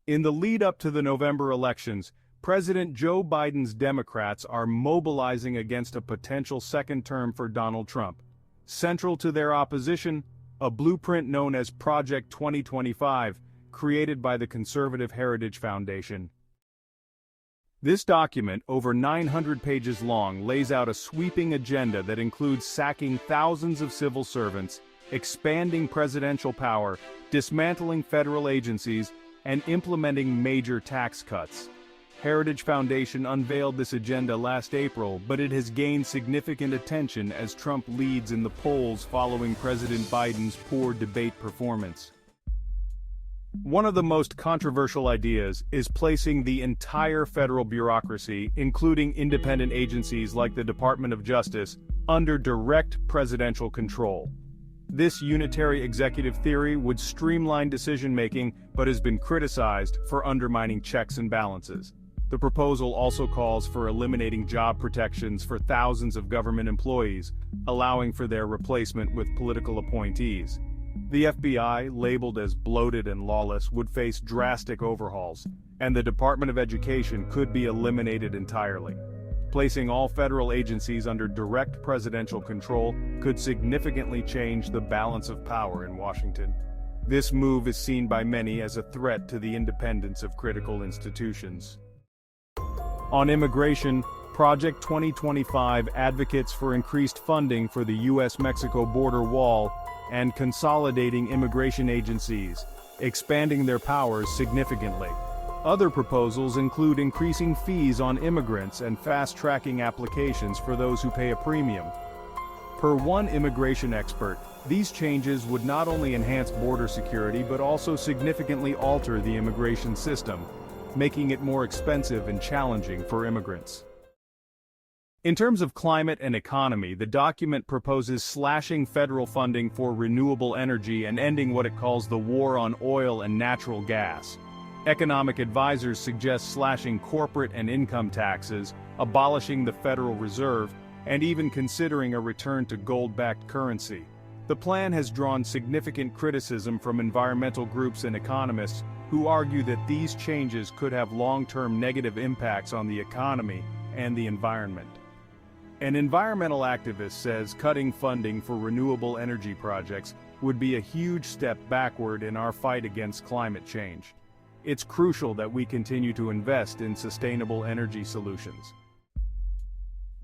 In the lead-up to the November elections, President Joe Biden's Democrats are mobilizing against a potential second term for Donald Trump. Central to their opposition, a blueprint known as Project 2025, created by the Conservative Heritage Foundation. This document, over 900 pages long, lays out a sweeping agenda that includes sacking thousands of civil servants, expanding presidential power, dismantling federal agencies, and implementing major tax cuts. Heritage Foundation unveiled this agenda last April, but it has gained significant attention as Trump leads in the polls following President Biden's poor debate performance. One of the most controversial ideas is placing the entire federal bureaucracy, including independent agencies like the Department of Justice, under direct presidential control. This unitary executive theory would streamline decision-making but has been criticized for undermining checks and balances. The proposal also calls for eliminating job protections for thousands of government employees, allowing for their replacement with political appointees. The FBI, labeled as bloated and lawless, would face drastic overhauls, and the Department of Education could be eliminated entirely. Placing all federal agencies under direct presidential control could significantly change the balance of power in Washington. This move is seen by many as a threat to the independence of critical institutions. On immigration, Project 2025 advocates for increased funding for the U.S.-Mexico border wall and consolidating immigration agencies, expanding their powers significantly. Other proposals include increasing fees on immigrants and fast-tracking applications for those who pay a premium. Per one immigration expert, these changes would not only enhance border security but also significantly alter the immigration system, making it more expensive and challenging for immigrants. In terms of climate and economy, the document proposes slashing federal funding for renewable energy and ending what it calls the war on oil and natural gas. Economic advisors suggest slashing corporate and income taxes, abolishing the Federal Reserve, and even considering a return to gold-backed currency. The plan has drawn significant criticism from environmental groups and economists who argue that these changes could have long-term negative impacts on the economy and the environment. An environmental activist says cutting funding for renewable energy projects would be a huge step backward in our fight against climate change. It's crucial that we continue to invest in sustainable energy solutions.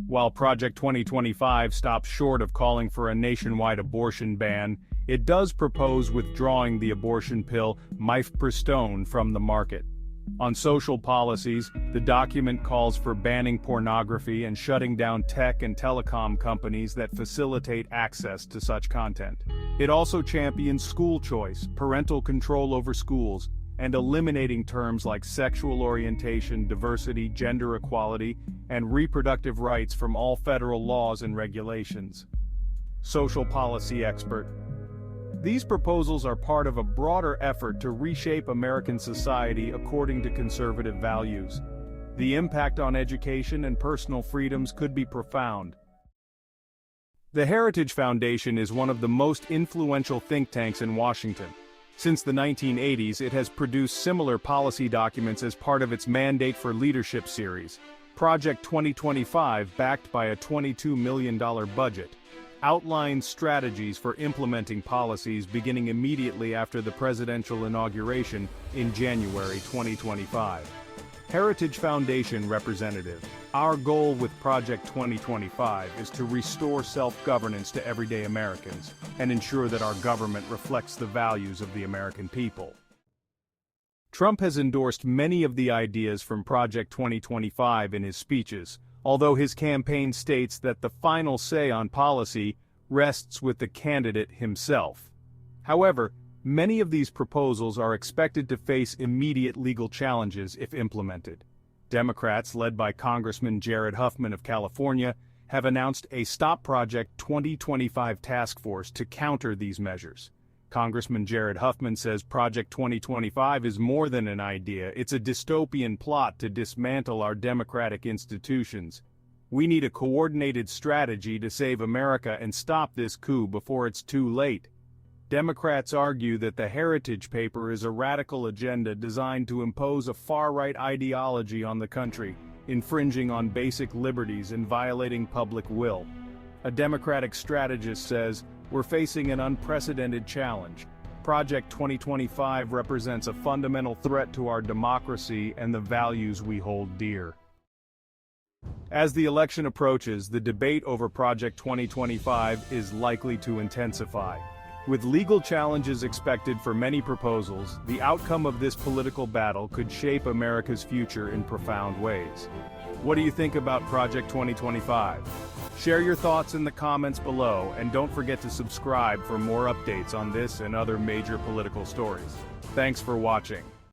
While Project 2025 stops short of calling for a nationwide abortion ban, it does propose withdrawing the abortion pill mifepristone from the market. On social policies, the document calls for banning pornography and shutting down tech and telecom companies that facilitate access to such content. It also champions school choice, parental control over schools, and eliminating terms like sexual orientation, diversity, gender equality, and reproductive rights from all federal laws and regulations. Social policy expert. These proposals are part of a broader effort to reshape American society according to conservative values. The impact on education and personal freedoms could be profound. The Heritage Foundation is one of the most influential think tanks in Washington. Since the 1980s, it has produced similar policy documents as part of its Mandate for Leadership series. Project 2025, backed by a $22 million budget, outlines strategies for implementing policies beginning immediately after the presidential inauguration in January 2025. Heritage Foundation representative, our goal with Project 2025 is to restore self-governance to everyday Americans and ensure that our government reflects the values of the American people. Trump has endorsed many of the ideas from Project 2025 in his speeches, although his campaign states that the final say on policy rests with the candidate himself. However, many of these proposals are expected to face immediate legal challenges if implemented. Democrats, led by Congressman Jared Huffman of California, have announced a Stop Project 2025 task force to counter these measures. Congressman Jared Huffman says Project 2025 is more than an idea, it's a dystopian plot to dismantle our democratic institutions. We need a coordinated strategy to save America and stop this coup before it's too late. Democrats argue that the Heritage Paper is a radical agenda designed to impose a far-right ideology on the country, infringing on basic liberties and violating public will. A Democratic strategist says, "We're facing an unprecedented challenge. Project 2025 represents a fundamental threat to our democracy and the values we hold dear." As the election approaches, the debate over Project 2025 is likely to intensify. With legal challenges expected for many proposals, the outcome of this political battle could shape America's future in profound ways. What do you think about Project 2025? Share your thoughts in the comments below, and don't forget to subscribe for more updates on this and other major political stories. Thanks for watching.